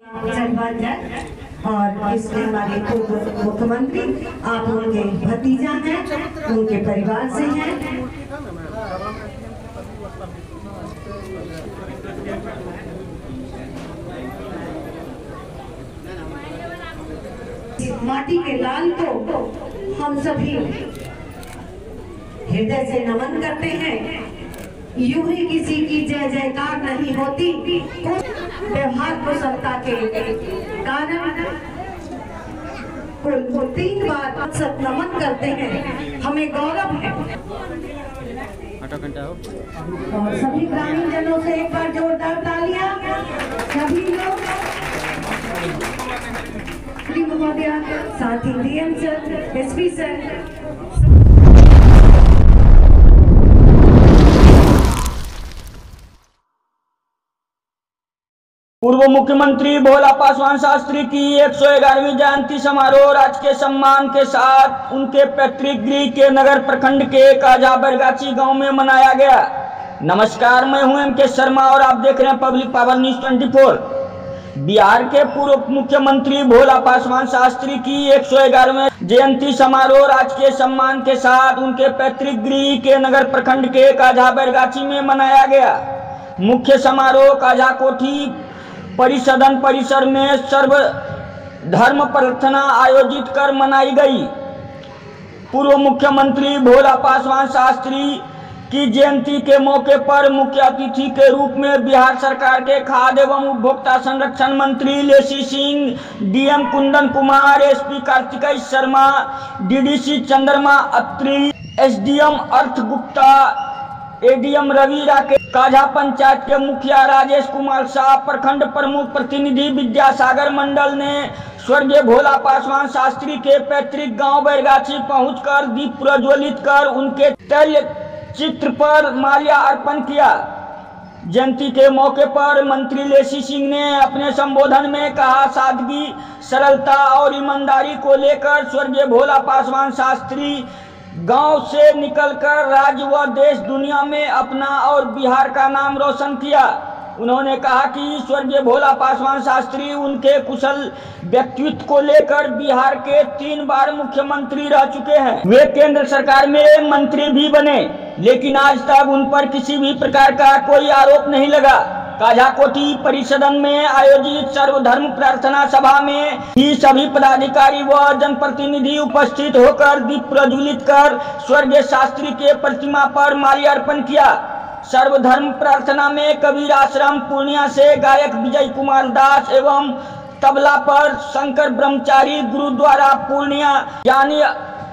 और इसमें हमारे पूर्व मुख्यमंत्री आप उनके भतीजा हैं, उनके परिवार से हैं। माटी के लाल को हम सभी हृदय से नमन करते हैं। यूं ही किसी की जय जयकार नहीं होती, व्यवहार कुशलता के कारण कुल 3 बार सब नमन करते हैं, हमें गौरव है। और सभी ग्रामीण जनों से एक बार जोरदार तालियां। सभी लोग साथ ही डीएम सर, एसपी सर। पूर्व मुख्यमंत्री भोला पासवान शास्त्री की 111वीं जयंती समारोह राजकीय सम्मान के साथ उनके पैतृक गृह के नगर प्रखंड के काजा बरगाछी गांव में मनाया गया। नमस्कार, मैं हूं एम के शर्मा और आप देख रहे हैं पब्लिक पावर न्यूज 24। बिहार के पूर्व मुख्यमंत्री भोला पासवान शास्त्री की 111वीं जयंती समारोह राजकीय सम्मान के साथ उनके पैतृक गृह के नगर प्रखंड के काजा बरगाछी में मनाया गया। मुख्य समारोह काजा कोठी परिसदन परिसर में सर्व धर्म प्रार्थना आयोजित कर मनाई गई। पूर्व मुख्यमंत्री भोला पासवान शास्त्री की जयंती के मौके पर मुख्य अतिथि के रूप में बिहार सरकार के खाद्य एवं उपभोक्ता संरक्षण मंत्री Leshi Singh, DM Kundan Kumar, SP Kartikeya Sharma, DDC Chandrama Atri, SDM Arth Gupta, ADM Ravi Rakesh, Kaja panchayat के मुखिया राजेश कुमार शाह, प्रखंड प्रमुख प्रतिनिधि विद्यासागर मंडल ने स्वर्गीय भोला पासवान शास्त्री के पैतृक गांव बैरगाछी पहुंचकर दीप प्रज्वलित कर उनके तैल चित्र पर माल्या अर्पण किया। जयंती के मौके पर मंत्री लेसी सिंह ने अपने संबोधन में कहा, सादगी, सरलता और ईमानदारी को लेकर स्वर्गीय भोला पासवान शास्त्री गांव से निकलकर राज्य व देश दुनिया में अपना और बिहार का नाम रोशन किया। उन्होंने कहा कि स्वर्गीय भोला पासवान शास्त्री उनके कुशल व्यक्तित्व को लेकर बिहार के 3 बार मुख्यमंत्री रह चुके हैं। वे केंद्र सरकार में मंत्री भी बने, लेकिन आज तक उन पर किसी भी प्रकार का कोई आरोप नहीं लगा। काजा कोठी परिसदन में आयोजित सर्वधर्म प्रार्थना सभा में ही सभी पदाधिकारी व जनप्रतिनिधि उपस्थित होकर दीप प्रज्वलित कर स्वर्गीय शास्त्री के प्रतिमा पर माल्यार्पण किया। सर्वधर्म प्रार्थना में कबीर आश्रम पूर्णिया से गायक विजय कुमार दास एवं तबला पर शंकर ब्रह्मचारी, गुरुद्वारा पूर्णिया यानी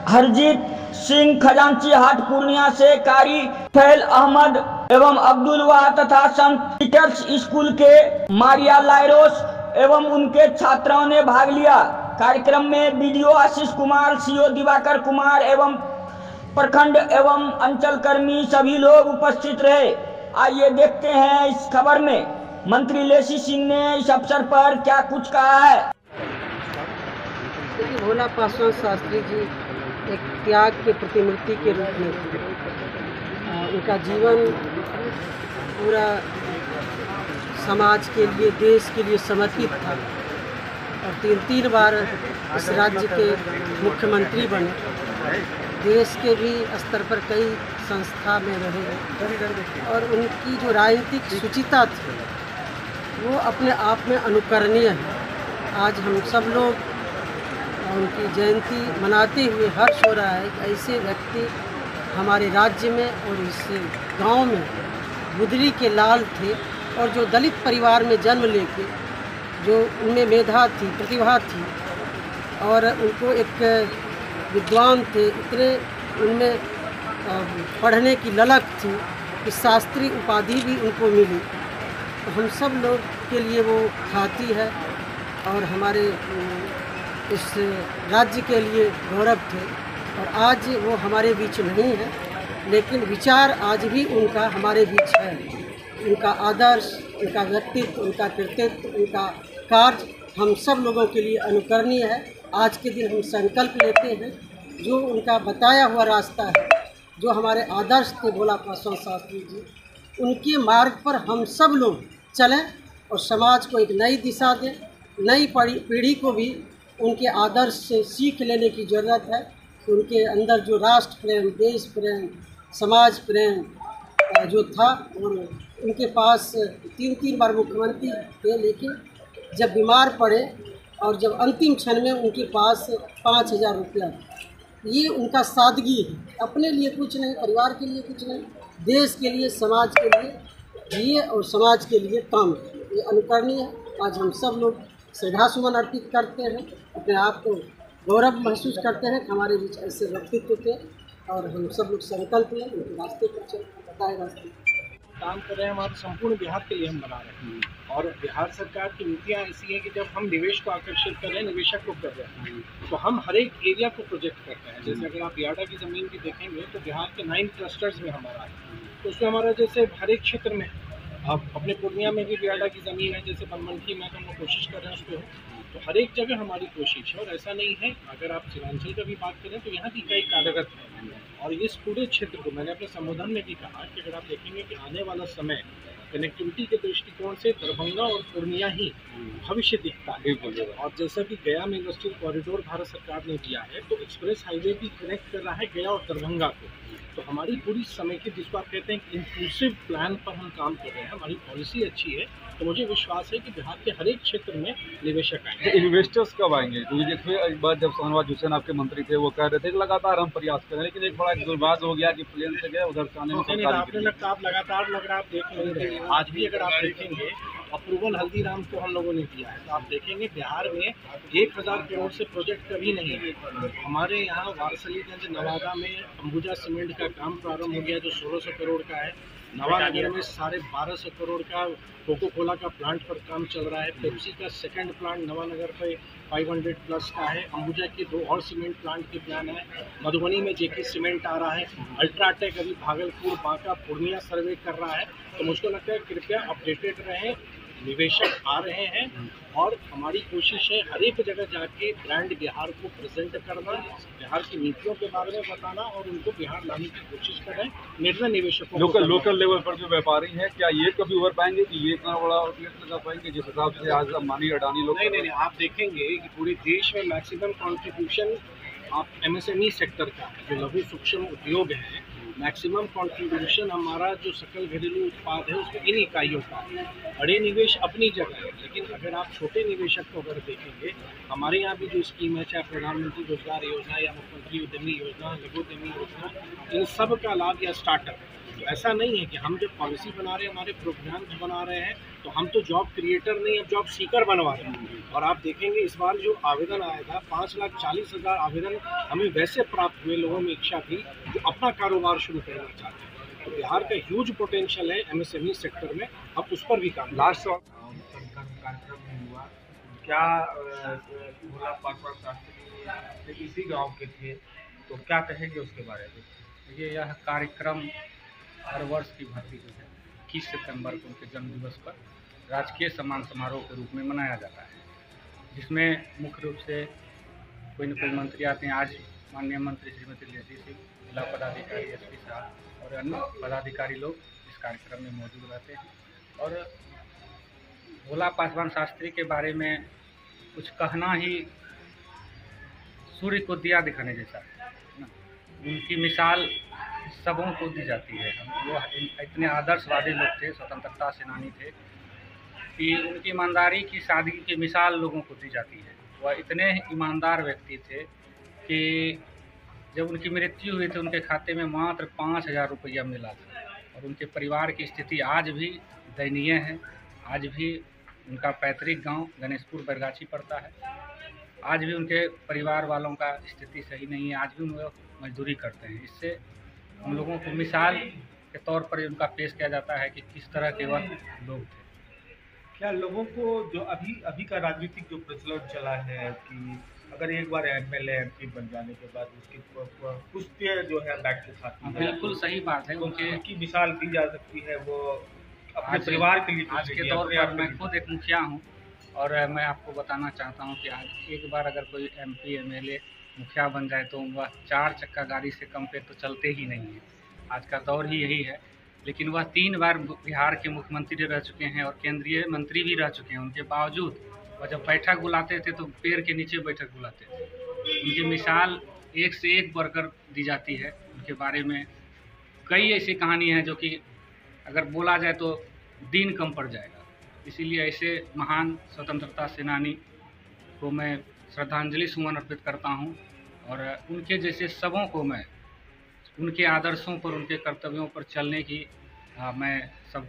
हरजीत सिंह, खजांची हाट पूर्णिया से कारी फैल अहमद एवं अब्दुल वाह तथा संत पीटर्स स्कूल के मारिया लायरोस एवं उनके छात्राओं ने भाग लिया। कार्यक्रम में बीडीओ आशीष कुमार, सीओ दिवाकर कुमार एवं प्रखंड एवं अंचल कर्मी सभी लोग उपस्थित रहे। आइए देखते हैं इस खबर में मंत्री लेसी सिंह ने इस अवसर पर क्या कुछ कहा है। भोला पासवान शास्त्री जी एक त्याग के प्रतिमूर्ति के रूप में उनका जीवन पूरा समाज के लिए, देश के लिए समर्पित था और 3 बार इस राज्य के मुख्यमंत्री बने। देश के भी स्तर पर कई संस्था में रहे और उनकी जो राजनीतिक शुचिता थी वो अपने आप में अनुकरणीय है। आज हम सब लोग उनकी जयंती मनाते हुए हर्ष हो रहा है। ऐसे व्यक्ति हमारे राज्य में और इस गांव में बुदरी के लाल थे और जो दलित परिवार में जन्म लेके जो उनमें मेधा थी, प्रतिभा थी और उनको एक विद्वान थे, इतने उनमें पढ़ने की ललक थी कि शास्त्री उपाधि भी उनको मिली। तो हम सब लोग के लिए वो ख्याति है और हमारे इस राज्य के लिए गौरव थे। और आज वो हमारे बीच नहीं है, लेकिन विचार आज भी उनका हमारे बीच है। उनका आदर्श, उनका व्यक्तित्व, उनका कृतित्व, उनका कार्य हम सब लोगों के लिए अनुकरणीय है। आज के दिन हम संकल्प लेते हैं, जो उनका बताया हुआ रास्ता है, जो हमारे आदर्श थे भोला पासवान शास्त्री जी, उनके मार्ग पर हम सब लोग चलें और समाज को एक नई दिशा दें नई पीढ़ी को भी उनके आदर्श से सीख लेने की ज़रूरत है। उनके अंदर जो राष्ट्र प्रेम, देश प्रेम, समाज प्रेम जो था, और उनके पास 3 बार मुख्यमंत्री थे, लेकिन जब बीमार पड़े और जब अंतिम क्षण में उनके पास 5,000 रुपया, ये उनका सादगी है। अपने लिए कुछ नहीं, परिवार के लिए कुछ नहीं, देश के लिए, समाज के लिए जिए और समाज के लिए काम किए। ये अनुकरणीय है। आज हम सब लोग श्रद्धासुमन अर्पित करते हैं, अपने आप को गौरव महसूस करते हैं कि हमारे बीच ऐसे व्यक्तित्व थे, और हम सब लोग संकल्प लें उनके रास्ते पर चल, बताए रास्ते काम कर रहे हैं। हमारे संपूर्ण बिहार के लिए हम बना रहे हैं, और बिहार सरकार की नीतियाँ ऐसी हैं कि जब हम निवेश को आकर्षित कर रहे हैं, निवेशक को कर रहे हैं, तो हम हर एक एरिया को प्रोजेक्ट करते हैं। जैसे अगर आप बियाडा की ज़मीन भी देखेंगे तो बिहार के 9 क्लस्टर्स में हमारा है, तो उसमें हमारा जैसे हर एक क्षेत्र में, अब अपने पूर्णिया में भी बियाडा की ज़मीन है, जैसे बनमनखी में हम लोग कोशिश कर रहे हैं उस पर, तो हर एक जगह हमारी कोशिश है। और ऐसा नहीं है, अगर आप सीमांचल का भी बात करें तो यहाँ की कई कार्यरत है, और इस पूरे क्षेत्र को मैंने अपने संबोधन में भी कहा कि अगर आप देखेंगे कि आने वाला समय कनेक्टिविटी के दृष्टिकोण से दरभंगा और पूर्णिया ही भविष्य दिखता है। और जैसा कि गया में इंडस्ट्रियल कॉरिडोर भारत सरकार ने दिया है, तो एक्सप्रेस हाईवे भी कनेक्ट कर रहा है गया और दरभंगा को। तो हमारी पूरी समय की, जिसको आप कहते हैं इंक्लूसिव प्लान पर हम काम कर रहे हैं, हमारी पॉलिसी अच्छी है, तो मुझे विश्वास है कि बिहार के हर एक क्षेत्र में निवेशक आएंगे। इन्वेस्टर्स कब आएंगे? क्योंकि देखिए एक बार जब शाहनवाज हुसैन आपके मंत्री थे, वो कह रहे थे कि लगातार हम प्रयास करें, लेकिन एक बड़ा दुर्भाग्य हो गया कि प्लेन से गए उधर से आने में आपने लगता आप लगातार लग रहा, आप देख नहीं रहे। आज भी अगर आप देखेंगे, अप्रूवल हल्दीराम को हम लोगों ने दिया है, तो आप देखेंगे बिहार में 1,000 करोड़ से प्रोजेक्ट कभी नहीं है। हमारे यहाँ वारसलीगंज नवादा में अंबुजा सीमेंट का काम प्रारंभ हो गया, जो 1,600 करोड़ का है। नवानगर में 1250 करोड़ का कोको कोला का प्लांट पर काम चल रहा है। पेप्सी का सेकंड प्लांट नवानगर पे 500 प्लस का है। अंबुजा के 2 और सीमेंट प्लांट के प्लान है। मधुबनी में जेके सीमेंट आ रहा है। अल्ट्राटेक अभी भागलपुर, बांका, पूर्णिया सर्वे कर रहा है। तो मुझको लगता है कृपया अपडेटेड रहें, निवेशक आ रहे हैं, और हमारी कोशिश है हर एक जगह जाके ब्रांड बिहार को प्रेजेंट करना, बिहार की नीतियों के बारे में बताना, और उनको बिहार लाने की कोशिश कर रहे हैं निर्णय निवेशकों। लोकल लेवल पर जो व्यापारी हैं, क्या ये कभी उभर पाएंगे कि ये इतना बड़ा आउटलेट लगा पाएंगे जिस हिसाब से आज अंबानी अडानी लोग? नहीं, आप देखेंगे कि पूरे देश में मैक्सिमम कॉन्ट्रीब्यूशन आप MSME सेक्टर का, जो लघु सूक्ष्म उद्योग है, मैक्सिमम कंट्रीब्यूशन हमारा जो सकल घरेलू उत्पाद है उसमें इन इकाइयों का है। बड़े निवेश अपनी जगह है, लेकिन अगर आप छोटे निवेशक को अगर देखेंगे, हमारे यहाँ भी जो स्कीम है, चाहे प्रधानमंत्री रोजगार योजना या मुख्यमंत्री उद्यमी योजना, लघु उद्यमी योजना, इन सब का लाभ या स्टार्टअप, तो ऐसा नहीं है कि हम जब पॉलिसी बना रहे हैं, हमारे प्रोग्राम्स बना रहे हैं, तो हम तो जॉब क्रिएटर नहीं, अब जॉब सीकर बनवा रहे हैं। और आप देखेंगे इस बार जो आवेदन आया था, 5,40,000 आवेदन हमें वैसे प्राप्त हुए, लोगों में इच्छा थी जो अपना कारोबार शुरू करना चाहते हैं। तो बिहार का ह्यूज पोटेंशियल है MSME सेक्टर में, अब उस पर भी काम। लास्ट कार्यक्रम में हुआ क्या, भोला पासवान शास्त्री इसी गांव के थे, तो क्या कहेंगे उसके बारे में? देखिए, यह कार्यक्रम हर वर्ष की भांति जो है 21 सितंबर को उनके जन्मदिवस पर राजकीय सम्मान समारोह के रूप में मनाया जाता है, जिसमें मुख्य रूप से कोई न कोई मंत्री आते हैं। आज माननीय मंत्री श्रीमती लेसी सिंह, जिला पदाधिकारी SP साहब और अन्य पदाधिकारी लोग इस कार्यक्रम में मौजूद रहते हैं। और भोला पासवान शास्त्री के बारे में कुछ कहना ही सूर्य को दिया दिखाने जैसा है ना। उनकी मिसाल सबों को दी जाती है। वो इतने आदर्शवादी लोग थे, स्वतंत्रता सेनानी थे, कि उनकी ईमानदारी की सादगी की मिसाल लोगों को दी जाती है। वह इतने ईमानदार व्यक्ति थे कि जब उनकी मृत्यु हुई तो उनके खाते में मात्र 5,000 रुपया मिला था, और उनके परिवार की स्थिति आज भी दयनीय है। आज भी उनका पैतृक गांव गणेशपुर बैरगाछी पड़ता है। आज भी उनके परिवार वालों का स्थिति सही नहीं है। आज भी वो मजदूरी करते हैं। इससे हम लोगों को मिसाल के तौर पर उनका पेश किया जाता है कि किस तरह के वह लोग थे। क्या लोगों को जो अभी का राजनीतिक जो प्रचलन चला है कि अगर एक बार MLA MP बन जाने के बाद उसकी पुश्ते जो है बैठ के खाती है, बिल्कुल सही बात है। उनकी मिसाल दी जा सकती है, वो अपने परिवार के लिए। आज के दौर पर मैं खुद एक मुखिया हूँ, और मैं आपको बताना चाहता हूँ कि आज एक बार अगर कोई MP MLA मुखिया बन जाए तो वह 4 चक्का गाड़ी से कम पे तो चलते ही नहीं है। आज का दौर ही यही है। लेकिन वह 3 बार बिहार के मुख्यमंत्री रह चुके हैं और केंद्रीय मंत्री भी रह चुके हैं। उनके बावजूद और जब बैठक बुलाते थे तो पेड़ के नीचे बैठक बुलाते थे। उनकी मिसाल एक से एक बढ़कर दी जाती है। उनके बारे में कई ऐसी कहानी हैं जो कि अगर बोला जाए तो दिन कम पड़ जाएगा। इसीलिए ऐसे महान स्वतंत्रता सेनानी को मैं श्रद्धांजलि सुमन अर्पित करता हूं और उनके जैसे सबों को मैं उनके आदर्शों पर, उनके कर्तव्यों पर चलने की मैं सब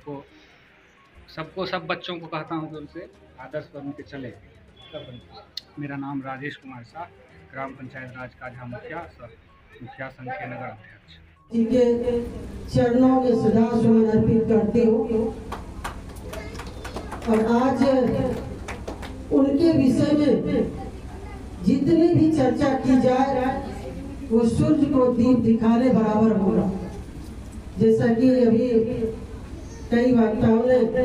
बच्चों को कहता हूं कि उनसे आदर्श पर उनके चले। मेरा नाम राजेश कुमार शाह, ग्राम पंचायत राज काझा मुखिया संघ के नगर अध्यक्ष। जिनके चरणों में श्रद्धा सुमन अर्पित करते हो और आज उनके विषय में जितनी भी चर्चा की जाए वो सूर्य को दीप दिखाने बराबर होगा। जैसा कि अभी कई वक्ताओं ने,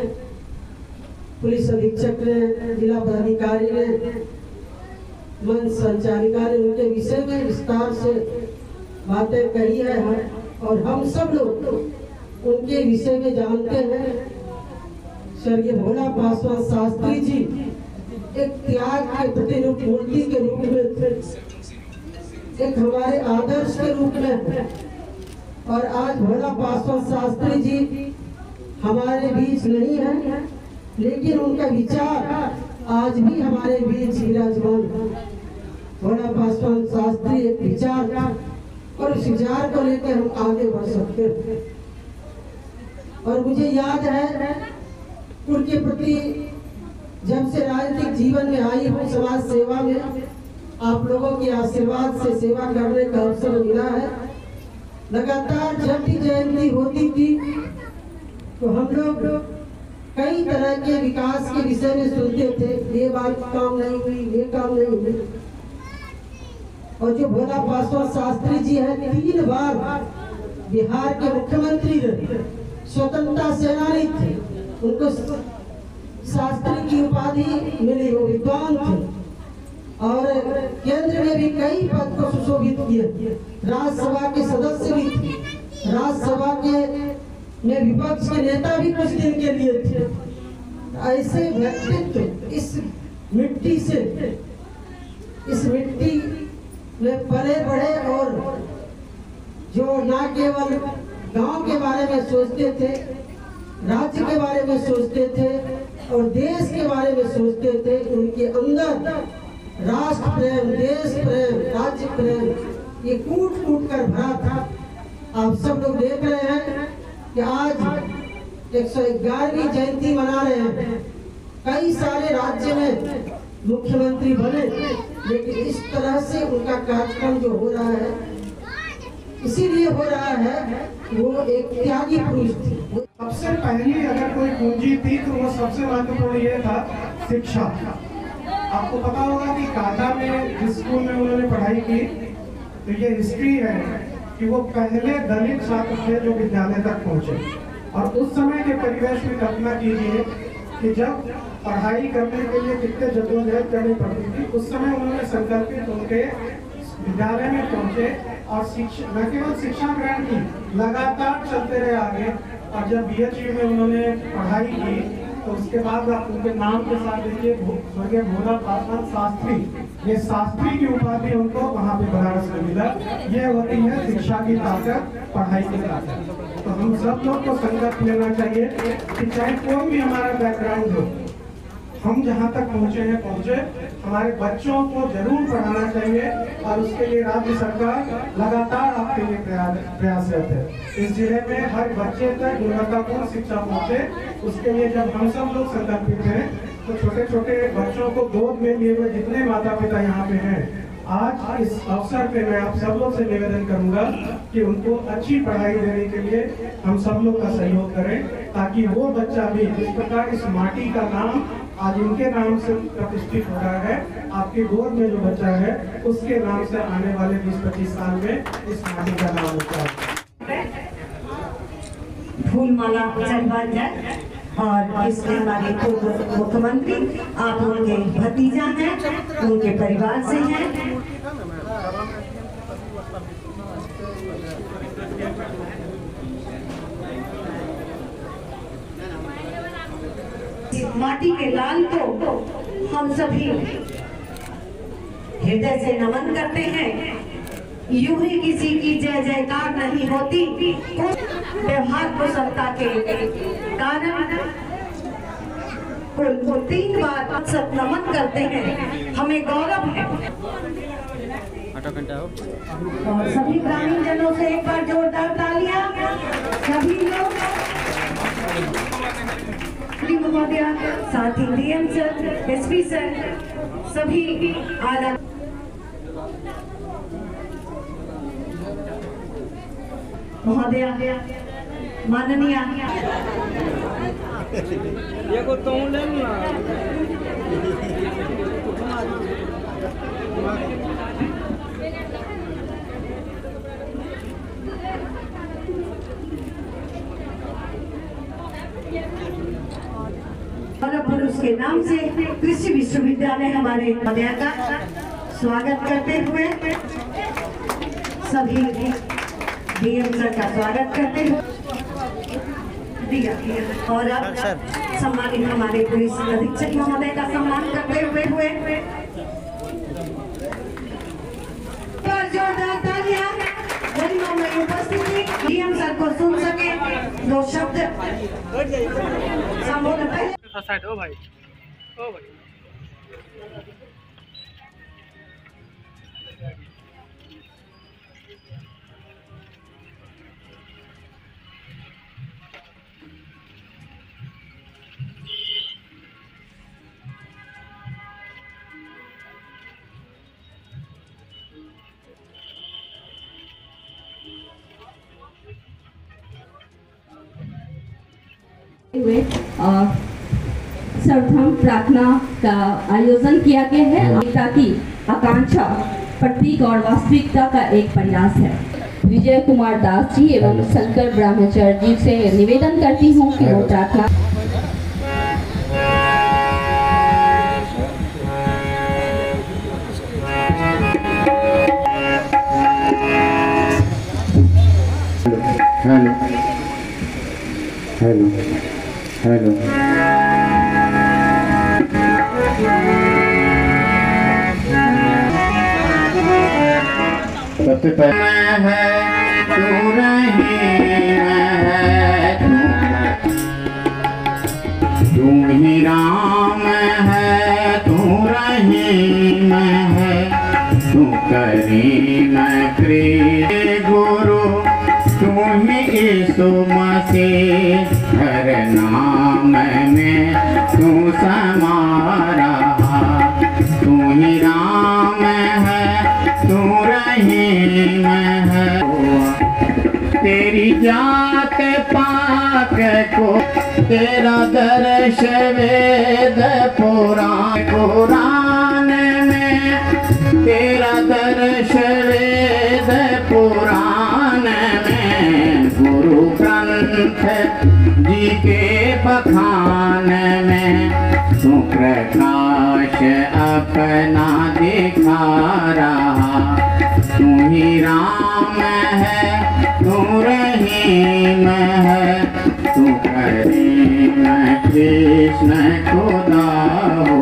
पुलिस अधीक्षक ने, जिला पदाधिकारी ने, मंच संचालिका ने उनके विषय में विस्तार से बातें कही है और हम सब लोग उनके विषय में जानते हैं। स्वर्गीय भोला पासवान शास्त्री जी एक त्याग के प्रतिरूप, मूर्ति के रूप में, एक हमारे आदर्श के रूप में, और आज भोला पासवान शास्त्री जी हमारे बीच नहीं है, लेकिन उनका विचार आज भी हमारे बीच विराजमान है। भोला पासवान शास्त्री एक विचार था और उस विचार को लेकर हम आगे बढ़ सकते हैं। और मुझे याद है उनके प्रति जब से राजनीतिक जीवन में आई हूँ, समाज सेवा में आप लोगों के आशीर्वाद से सेवा करने का अवसर मिला है। लगातार जब भी जयंती होती थी तो हम लोग कई तरह के विकास के विषय में सुनते थे, ये बात काम नहीं हुई, ये काम नहीं हुई। और जो भोला पासवान शास्त्री जी हैं, 3 बार बिहार के मुख्यमंत्री रहे, स्वतंत्रता सेनानी थे, उनको शास्त्री की उपाधि मिली, वो विद्वान थे और केंद्र में भी कई पद को सुशोभित किए। राज्यसभा के सदस्य भी थे, राज्यसभा के में विपक्ष के नेता भी कुछ दिन के लिए थे। ऐसे व्यक्तित्व इस मिट्टी में पले बढ़े और जो न केवल गांव के बारे में सोचते थे, राज्य के बारे में सोचते थे और देश के बारे में सोचते थे। उनके अंदर राष्ट्र प्रेम, देश प्रेम, राज्य प्रेम ये कूट कूट कर भरा था। आप सब लोग देख रहे हैं कि आज 111वीं जयंती मना रहे हैं। कई सारे राज्य में मुख्यमंत्री बने, लेकिन इस तरह से उनका कार्यक्रम जो हो रहा है, इसीलिए हो रहा है वो एक त्यागी पुरुष थे। सबसे पहली अगर कोई पूंजी थी तो वो सबसे महत्वपूर्ण ये था शिक्षा। आपको पता होगा कि काझा में जिस स्कूल में उन्होंने पढ़ाई की, तो ये हिस्ट्री है कि वो पहले दलित छात्र थे जो विद्यालय तक पहुंचे। और उस समय के परिवेश में कल्पना कीजिए कि जब पढ़ाई करने के लिए कितने जद्दोजहद करनी पड़ती थी। उस समय उन्होंने संकल्पित उनके विद्यालय में पहुंचे और शिक्षा, न केवल शिक्षा ग्रहण की, लगातार चलते रहे आगे। और जब BHU में उन्होंने पढ़ाई की तो उसके बाद आप उनके नाम के साथ देखिए स्वर्गीय भोला पासवान शास्त्री, ये शास्त्री की उपाधि उनको वहाँ पे बनारस में मिला। ये होती है शिक्षा की ताकत, पढ़ाई की ताकत। तो हम सब लोग को संकल्प लेना चाहिए कि चाहे कोई भी हमारा बैकग्राउंड हो, हम जहाँ तक पहुँचे हमारे बच्चों को जरूर पढ़ाना चाहिए। और उसके लिए राज्य सरकार लगातार आपके लिए प्रयासरत है। इस जिले में हर बच्चे तक गुणवत्तापूर्ण शिक्षा पहुँचे, उसके लिए जब हम सब लोग संकल्पित हैं तो छोटे छोटे बच्चों को गोद में लिए हुए जितने माता पिता यहाँ पे हैं, आज इस अवसर पे मैं आप सब लोग से निवेदन करूंगा कि उनको अच्छी पढ़ाई देने के लिए हम सब लोग का सहयोग करें, ताकि वो बच्चा भी जिस प्रकार इस माटी का नाम आज उनके नाम से प्रतिष्ठित हो रहा है, आपके गोद में जो बच्चा है उसके नाम से आने वाले 20-25 साल में इस माटी का नाम होता है। फूल माला चढ़वा जाए और इसमें हमारे पूर्व मुख्यमंत्री आप उनके भतीजा हैं, उनके परिवार से हैं। माटी के लाल को हम सभी हृदय से नमन करते हैं। यूं ही किसी की जय जयकार नहीं होती, व्यवहार कुशलता के कारण कुल 3 बार हम सब नमन करते हैं, हमें गौरव है। और सभी ग्रामीण जनों से एक बार जोरदार तालियां। सभी लोग, महोदया, साथ ही डीएम सर, एसपी सर, सभी आला महोदया, माननीय पुरुष के नाम से कृषि विश्वविद्यालय हमारे महोदया का स्वागत करते हुए सभी डीएम सर का स्वागत करते हुए और अब सम्मानित हमारे पुलिस अधीक्षक महोदय का सम्मान करते हुए जोरदार तालियां। गरिमामय उपस्थिति, डीएम सर को सुन सके 2 शब्द संबोधन पहले। ओ भाई, ओ भाई। सर्वप्रथम प्रार्थना का आयोजन किया गया है ताकि आकांक्षा प्रतीक और वास्तविकता का एक प्रयास है। विजय कुमार दास जी एवं शंकर ब्रह्मचार्य जी से निवेदन करती हूँ कि वो प्रार्थना। हेलो हेलो हेलो सबसे पहले है तू रही है, तू ही राम है, तू रहीम है, तू करीम कृष्ण गुरु, तू ही यीशु मसीह, हर नाम में तू समा रहा, तू ही राम है, तू रहीम है। तेरी जात पाक को तेरा दर्श वेद पुराण में, तेरा दर्श वेद पुराण में, गुरु ग्रंथ जी के बखान में, तू प्रकाश अपना दिखा रहा, तू ही राम है, तू रहीम है, तू करीम कृष्ण खुदा हो।